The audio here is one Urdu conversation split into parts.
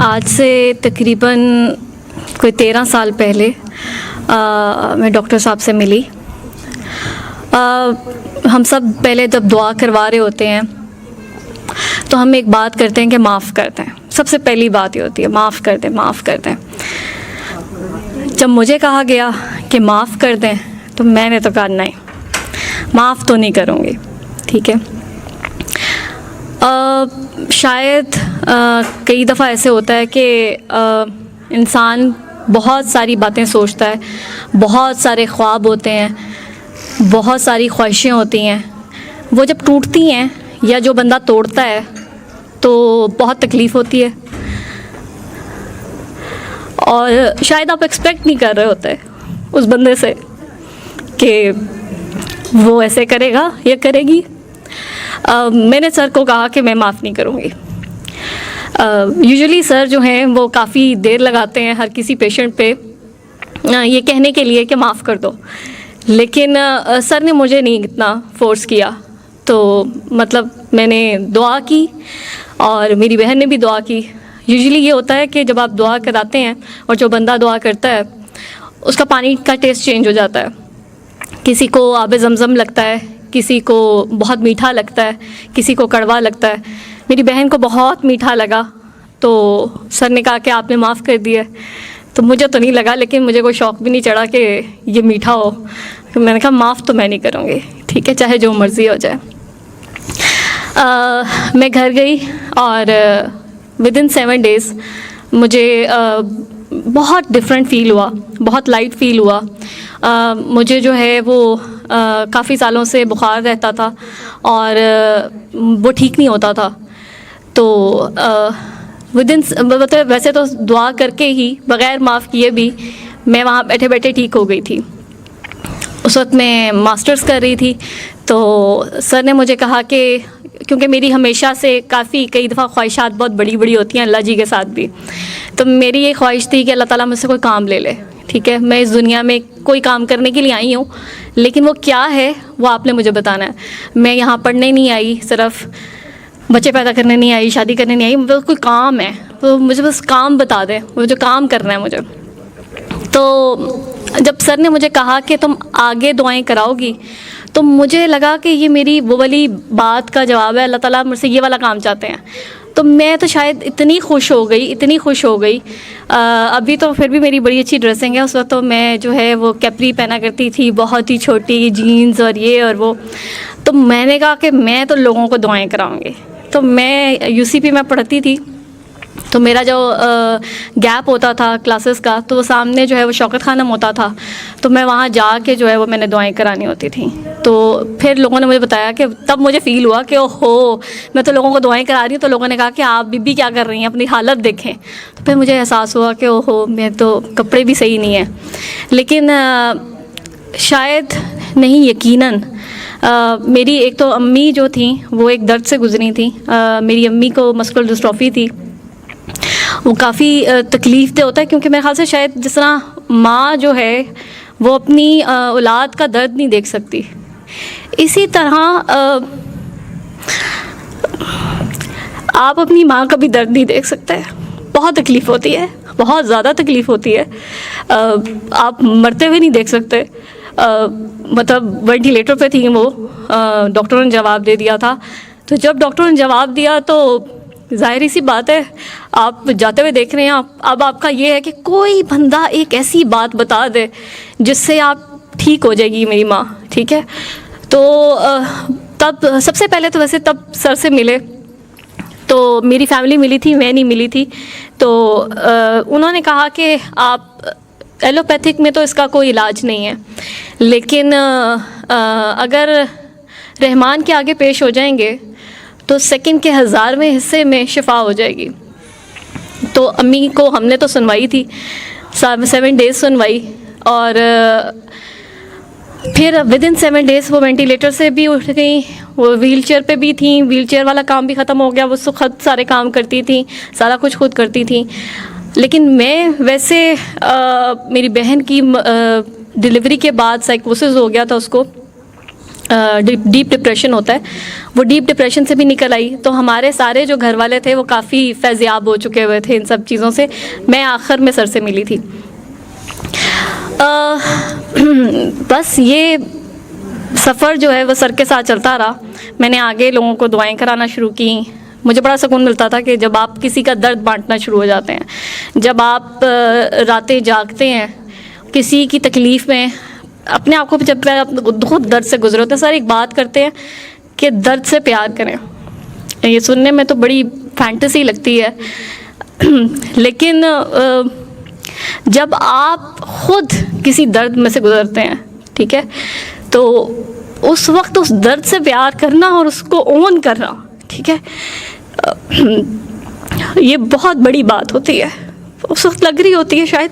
آج سے تقریباً کوئی 13 سال پہلے میں ڈاکٹر صاحب سے ملی. ہم سب پہلے جب دعا کروا رہے ہوتے ہیں تو ہم ایک بات کرتے ہیں کہ معاف کرتے ہیں. سب سے پہلی بات یہ ہوتی ہے معاف کر دیں معاف کر دیں. جب مجھے کہا گیا کہ معاف کر دیں تو میں نے تو کہا نہیں, معاف تو نہیں کروں گی. ٹھیک ہے, شاید کئی دفعہ ایسے ہوتا ہے کہ انسان بہت ساری باتیں سوچتا ہے, بہت سارے خواب ہوتے ہیں, بہت ساری خواہشیں ہوتی ہیں. وہ جب ٹوٹتی ہیں یا جو بندہ توڑتا ہے تو بہت تکلیف ہوتی ہے, اور شاید آپ ایکسپیکٹ نہیں کر رہے ہوتے اس بندے سے کہ وہ ایسے کرے گا یا کرے گی. میں نے سر کو کہا کہ میں معاف نہیں کروں گی. یوزولی سر جو ہیں وہ کافی دیر لگاتے ہیں ہر کسی پیشنٹ پہ یہ کہنے کے لیے کہ معاف کر دو, لیکن سر نے مجھے نہیں اتنا فورس کیا. تو مطلب میں نے دعا کی اور میری بہن نے بھی دعا کی. یوزولی یہ ہوتا ہے کہ جب آپ دعا کراتے ہیں اور جو بندہ دعا کرتا ہے اس کا پانی کا ٹیسٹ چینج ہو جاتا ہے. کسی کو آب زمزم لگتا ہے, کسی کو بہت میٹھا لگتا ہے, کسی کو کڑوا لگتا ہے. میری بہن کو بہت میٹھا لگا تو سر نے کہا کہ آپ نے معاف کر دیا. تو مجھے تو نہیں لگا, لیکن مجھے کوئی شوق بھی نہیں چڑھا کہ یہ میٹھا ہو. میں نے کہا معاف تو میں نہیں کروں گی, ٹھیک ہے, چاہے جو مرضی ہو جائے. میں گھر گئی اور ودن 7 days مجھے بہت ڈفرینٹ فیل ہوا, بہت لائٹ فیل ہوا. مجھے جو ہے وہ کافی سالوں سے بخار رہتا تھا اور وہ ٹھیک نہیں ہوتا تھا. تو مطلب ویسے تو دعا کر کے ہی بغیر معاف کیے بھی میں وہاں بیٹھے بیٹھے ٹھیک ہو گئی تھی. اس وقت میں ماسٹرز کر رہی تھی. تو سر نے مجھے کہا کہ کیونکہ میری ہمیشہ سے کئی دفعہ خواہشات بہت بڑی بڑی ہوتی ہیں اللہ جی کے ساتھ بھی, تو میری یہ خواہش تھی کہ اللہ تعالیٰ مجھ سے کوئی کام لے لے. ٹھیک ہے, میں اس دنیا میں کوئی کام کرنے کے لیے آئی ہوں, لیکن وہ کیا ہے وہ آپ نے مجھے بتانا ہے. میں یہاں پڑھنے نہیں آئی, صرف بچے پیدا کرنے نہیں آئی, شادی کرنے نہیں آئی. مجھے کوئی کام ہے تو مجھے بس کام بتا دیں, مجھے کام کرنا ہے مجھے. تو جب سر نے مجھے کہا کہ تم آگے دعائیں کراؤ گی تو مجھے لگا کہ یہ میری وہ والی بات کا جواب ہے, اللہ تعالیٰ مجھ سے یہ والا کام چاہتے ہیں. تو میں تو شاید اتنی خوش ہو گئی. ابھی تو پھر بھی میری بڑی اچھی ڈریسنگ ہے. اس وقت تو میں جو ہے وہ کیپری پہنا کرتی تھی, بہت ہی چھوٹی جینز اور یہ اور وہ. تو میں نے کہا کہ میں تو لوگوں کو دعائیں کراؤں گی. تو میں UCP میں پڑھتی تھی, تو میرا جو گیپ ہوتا تھا کلاسز کا تو وہ سامنے جو ہے وہ شوکت خانم ہوتا تھا, تو میں وہاں جا کے جو ہے وہ میں نے دعائیں کرانی ہوتی تھیں. تو پھر لوگوں نے مجھے بتایا کہ تب مجھے فیل ہوا کہ اوہو میں تو لوگوں کو دعائیں کرا رہی ہوں. تو لوگوں نے کہا کہ آپ بی کیا کر رہی ہیں, اپنی حالت دیکھیں. تو پھر مجھے احساس ہوا کہ اوہو میں تو کپڑے بھی صحیح نہیں ہیں. لیکن شاید نہیں, یقیناً میری ایک تو امی جو تھیں وہ ایک درد سے گزری تھیں. میری امی کو مسکولر ڈسٹرافی تھی. وہ کافی تکلیف دہ ہوتا ہے, کیونکہ میرے خیال سے شاید جس طرح ماں جو ہے وہ اپنی اولاد کا درد نہیں دیکھ سکتی, اسی طرح آپ اپنی ماں کا بھی درد نہیں دیکھ سکتے. بہت تکلیف ہوتی ہے, بہت زیادہ تکلیف ہوتی ہے. آپ مرتے ہوئے نہیں دیکھ سکتے. مطلب وینٹیلیٹر پہ تھیں وہ, ڈاکٹروں نے جواب دے دیا تھا. تو جب ڈاکٹروں نے جواب دیا تو ظاہری سی بات ہے آپ جاتے ہوئے دیکھ رہے ہیں. اب آپ کا یہ ہے کہ کوئی بندہ ایک ایسی بات بتا دے جس سے آپ ٹھیک ہو جائے گی میری ماں. ٹھیک ہے, تو تب سب سے پہلے تو ویسے تب سر سے ملے تو میری فیملی ملی تھی, میں نہیں ملی تھی. تو انہوں نے کہا کہ آپ ایلوپیتھک میں تو اس کا کوئی علاج نہیں ہے, لیکن اگر رحمان کے آگے پیش ہو جائیں گے تو سیکنڈ کے 1000ویں حصے میں شفا ہو جائے گی. تو امی کو ہم نے تو سنوائی تھی, 7 days سنوائی, اور پھر ودن 7 days وہ وینٹیلیٹر سے بھی اٹھ گئیں, وہ ویل چیئر پہ بھی تھیں. ویل چیئر والا کام بھی ختم ہو گیا, وہ خود سارے کام کرتی تھیں, سارا کچھ خود کرتی تھیں. لیکن میں ویسے میری بہن کی ڈلیوری کے بعد سائیکوسس ہو گیا تھا اس کو, ڈیپ ڈپریشن ہوتا ہے، وہ ڈیپ ڈپریشن سے بھی نکل آئی. تو ہمارے سارے جو گھر والے تھے وہ کافی فیضیاب ہو چکے ہوئے تھے ان سب چیزوں سے. میں آخر میں سر سے ملی تھی. بس یہ سفر جو ہے وہ سر کے ساتھ چلتا رہا. میں نے آگے لوگوں کو دعائیں کرانا شروع کی. مجھے بڑا سکون ملتا تھا کہ جب آپ کسی کا درد بانٹنا شروع ہو جاتے ہیں، جب آپ راتیں جاگتے ہیں کسی کی تکلیف میں، اپنے آپ کو جب خود درد سے گزرے ہوتے ہیں. سر ایک بات کرتے ہیں کہ درد سے پیار کریں. یہ سننے میں تو بڑی فینٹیسی لگتی ہے، لیکن جب آپ خود کسی درد میں سے گزرتے ہیں، ٹھیک ہے، تو اس وقت اس درد سے پیار کرنا اور اس کو اون کرنا، ٹھیک ہے، یہ بہت بڑی بات ہوتی ہے. اس وقت لگ رہی ہوتی ہے شاید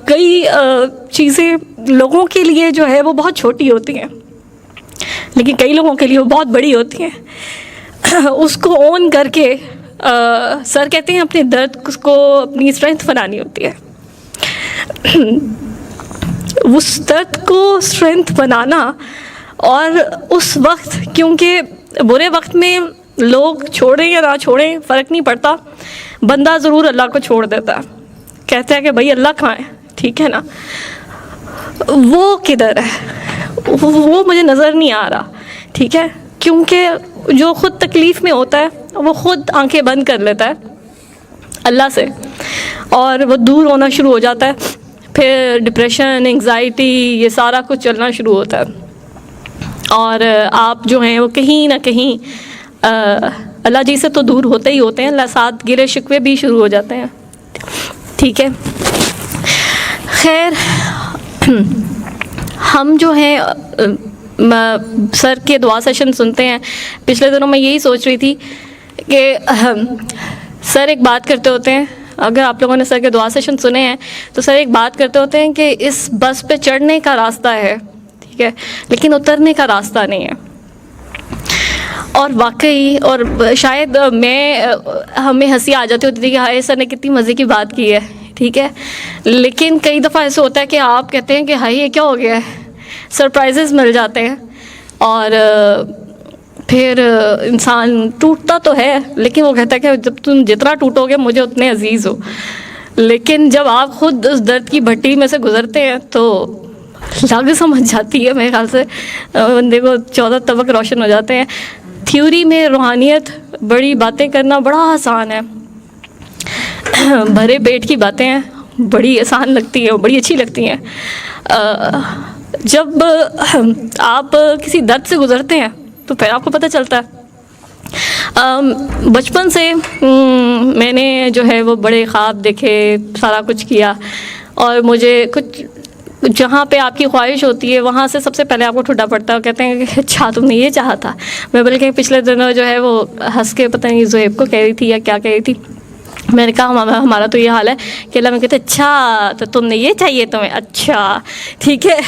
کئی چیزیں لوگوں کے لیے جو ہے وہ بہت چھوٹی ہوتی ہیں، لیکن کئی لوگوں کے لیے وہ بہت بڑی ہوتی ہیں. اس کو اون کر کے سر کہتے ہیں اپنے درد کو اپنی اسٹرینتھ بنانی ہوتی ہے. اس درد کو اسٹرینتھ بنانا، اور اس وقت کیونکہ برے وقت میں لوگ چھوڑیں یا نہ چھوڑیں فرق نہیں پڑتا، بندہ ضرور اللہ کو چھوڑ دیتا ہے، کہتا ہے کہ بھائی اللہ کہاں ہے، ٹھیک ہے نا. وہ کدھر ہے، وہ مجھے نظر نہیں آ رہا، ٹھیک ہے، کیونکہ جو خود تکلیف میں ہوتا ہے وہ خود آنکھیں بند کر لیتا ہے اللہ سے، اور وہ دور ہونا شروع ہو جاتا ہے. پھر ڈپریشن، انگزائٹی، یہ سارا کچھ چلنا شروع ہوتا ہے، اور آپ جو ہیں وہ کہیں نہ کہیں اللہ جی سے تو دور ہوتے ہی ہوتے ہیں، اللہ ساتھ گلے شکوے بھی شروع ہو جاتے ہیں، ٹھیک ہے. خیر، ہم جو ہیں سر کے دعا سیشن سنتے ہیں. پچھلے دنوں میں یہی سوچ رہی تھی کہ سر ایک بات کرتے ہوتے ہیں، اگر آپ لوگوں نے سر کے دعا سیشن سنے ہیں تو سر ایک بات کرتے ہوتے ہیں کہ اس بس پہ چڑھنے کا راستہ ہے، ٹھیک ہے، لیکن اترنے کا راستہ نہیں ہے. اور واقعی، اور شاید ہمیں ہنسی آ جاتی ہوتی تھی کہ ہائے سر نے کتنی مزے کی بات کی ہے، ٹھیک ہے، لیکن کئی دفعہ ایسے ہوتا ہے کہ آپ کہتے ہیں کہ ہائے یہ کیا ہو گیا ہے، سرپرائزز مل جاتے ہیں، اور پھر انسان ٹوٹتا تو ہے، لیکن وہ کہتا ہے کہ جب تم جتنا ٹوٹو گے مجھے اتنے عزیز ہو. لیکن جب آپ خود اس درد کی بھٹی میں سے گزرتے ہیں تو لگ سمجھ جاتی ہے میرے خیال سے، بندے کو 14 طبق روشن ہو جاتے ہیں. تھیوری میں روحانیت بڑی باتیں کرنا بڑا آسان ہے، بھرے پیٹ کی باتیں ہیں، بڑی آسان لگتی ہیں، بڑی اچھی لگتی ہیں. جب آپ کسی درد سے گزرتے ہیں تو پھر آپ کو پتہ چلتا ہے. بچپن سے میں نے جو ہے وہ بڑے خواب دیکھے، سارا کچھ کیا، اور مجھے کچھ جہاں پہ آپ کی خواہش ہوتی ہے وہاں سے سب سے پہلے آپ کو ٹھڈا پڑتا ہے، کہتے ہیں کہ اچھا تم نے یہ چاہا تھا. میں بلکہ پچھلے دنوں جو ہے وہ ہنس کے پتہ نہیں زہیب کو کہہ رہی تھی یا کیا کہہ رہی تھی، میں نے کہا ہمارا تو یہ حال ہے کہ اللہ میں کہتے اچھا تو تم نے یہ چاہیے تمہیں، اچھا ٹھیک ہے.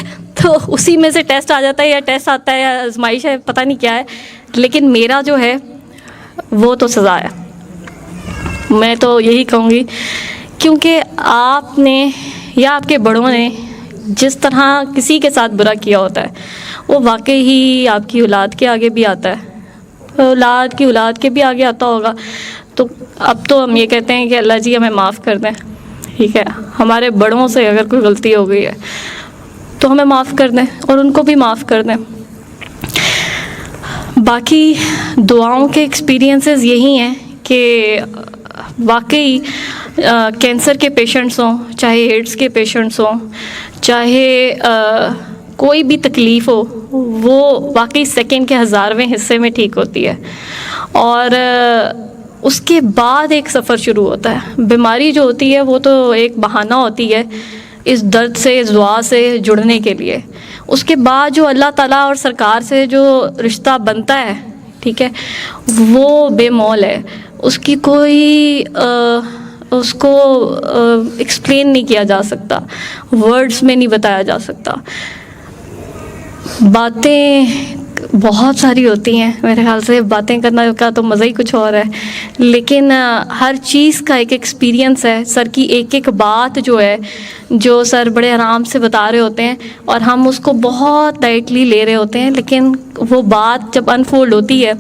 تو اسی میں سے ٹیسٹ آ جاتا ہے، یا ٹیسٹ آتا ہے یا آزمائش ہے، پتہ نہیں کیا ہے، لیکن میرا جو ہے وہ تو سزا ہے. میں تو یہی کہوں گی، کیونکہ آپ نے یا آپ کے بڑوں نے جس طرح کسی کے ساتھ برا کیا ہوتا ہے وہ واقعی ہی آپ کی اولاد کے آگے بھی آتا ہے، اولاد کی اولاد کے بھی آگے آتا ہوگا. تو اب تو ہم یہ کہتے ہیں کہ اللہ جی ہمیں معاف کر دیں، ٹھیک ہے، ہمارے بڑوں سے اگر کوئی غلطی ہو گئی ہے تو ہمیں معاف کر دیں اور ان کو بھی معاف کر دیں. باقی دعاؤں کے ایکسپیرینسز یہی ہیں کہ واقعی کینسر کے پیشنٹس ہوں، چاہے ایڈس کے پیشنٹس ہوں، چاہے کوئی بھی تکلیف ہو، وہ واقعی سیکنڈ کے 1000ویں حصے میں ٹھیک ہوتی ہے. اور اس کے بعد ایک سفر شروع ہوتا ہے. بیماری جو ہوتی ہے وہ تو ایک بہانہ ہوتی ہے اس درد سے، اس دعا سے جڑنے کے لیے. اس کے بعد جو اللہ تعالیٰ اور سرکار سے جو رشتہ بنتا ہے، ٹھیک ہے، وہ بے مول ہے. اس کی کوئی اس کو ایکسپلین نہیں کیا جا سکتا، ورڈز میں نہیں بتایا جا سکتا. باتیں بہت ساری ہوتی ہیں، میرے خیال سے باتیں کرنا کا تو مزہ ہی کچھ اور ہے، لیکن ہر چیز کا ایک ایکسپیرینس ہے. سر کی ایک ایک بات جو ہے، جو سر بڑے آرام سے بتا رہے ہوتے ہیں اور ہم اس کو بہت لائٹلی لے رہے ہوتے ہیں، لیکن وہ بات جب انفولڈ ہوتی ہے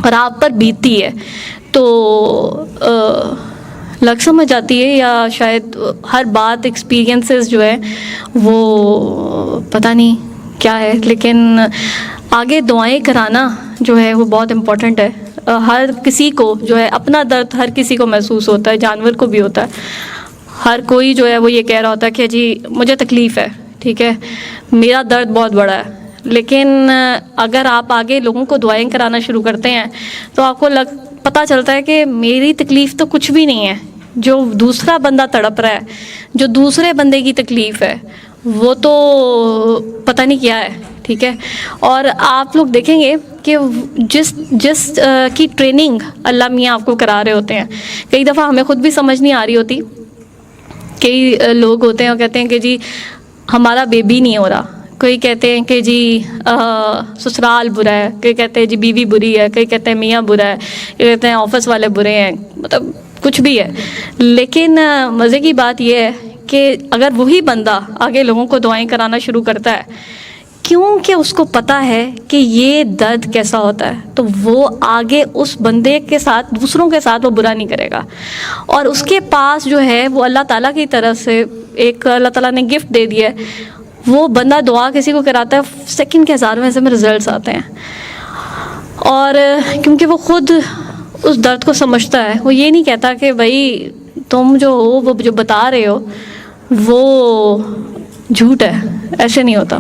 اور آپ پر بیتتی ہے تو لگ سمجھ آتی ہے، یا شاید ہر بات ایکسپیرینسز جو ہے وہ پتہ نہیں کیا ہے. لیکن آگے دعائیں کرانا جو ہے وہ بہت امپورٹنٹ ہے. ہر کسی کو جو ہے اپنا درد ہر کسی کو محسوس ہوتا ہے، جانور کو بھی ہوتا ہے. ہر کوئی جو ہے وہ یہ کہہ رہا ہوتا ہے کہ جی مجھے تکلیف ہے، ٹھیک ہے، میرا درد بہت بڑا ہے. لیکن اگر آپ آگے لوگوں کو دعائیں کرانا شروع کرتے ہیں تو آپ کو پتہ چلتا ہے کہ میری تکلیف تو کچھ بھی نہیں ہے، جو دوسرا بندہ تڑپ رہا ہے، جو دوسرے بندے کی تکلیف ہے وہ تو پتہ نہیں کیا ہے. ٹھیک ہے، اور آپ لوگ دیکھیں گے کہ جس کی ٹریننگ اللہ میاں آپ کو کرا رہے ہوتے ہیں، کئی دفعہ ہمیں خود بھی سمجھ نہیں آ رہی ہوتی. کئی لوگ ہوتے ہیں اور کہتے ہیں کہ جی ہمارا بیبی نہیں ہو رہا، کوئی کہتے ہیں کہ جی سسرال برا ہے، کوئی کہتے ہیں جی بیوی بری ہے، کوئی کہتے ہیں میاں برا ہے، کوئی کہتے ہیں آفس والے برے ہیں، مطلب کچھ بھی ہے. لیکن مزے کی بات یہ ہے کہ اگر وہی بندہ آگے لوگوں کو دعائیں کرانا شروع کرتا ہے کیونکہ اس کو پتہ ہے کہ یہ درد کیسا ہوتا ہے، تو وہ آگے اس بندے کے ساتھ، دوسروں کے ساتھ وہ برا نہیں کرے گا. اور اس کے پاس جو ہے وہ اللہ تعالیٰ کی طرف سے ایک اللہ تعالیٰ نے گفٹ دے دیا ہے. وہ بندہ دعا کسی کو کراتا ہے، سیکنڈ کے 1000 میں رزلٹس آتے ہیں. اور کیونکہ وہ خود اس درد کو سمجھتا ہے، وہ یہ نہیں کہتا کہ بھائی تم جو ہو وہ جو بتا رہے ہو وہ جھوٹ ہے، ایسے نہیں ہوتا.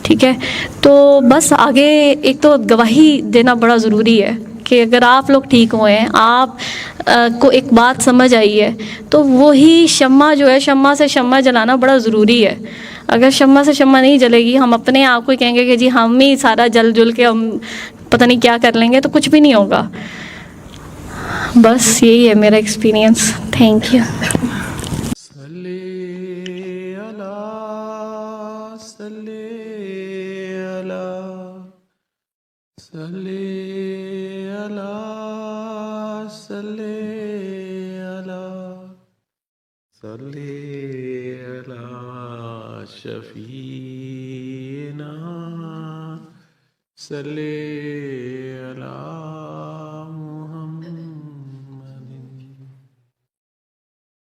ٹھیک ہے، تو بس آگے ایک تو گواہی دینا بڑا ضروری ہے کہ اگر آپ لوگ ٹھیک ہوئے ہیں، آپ کو ایک بات سمجھ آئی ہے، تو وہی شمع جو ہے، شمع سے شمع جلانا بڑا ضروری ہے. اگر شمع سے شمع نہیں جلے گی، ہم اپنے آپ کو کہیں گے کہ جی ہم ہی سارا جل کے ہم پتہ نہیں کیا کر لیں گے، تو کچھ بھی نہیں ہوگا. بس یہی ہے میرا ایکسپیرینس. Thank you. صلی علی شفیعنا، صلی علی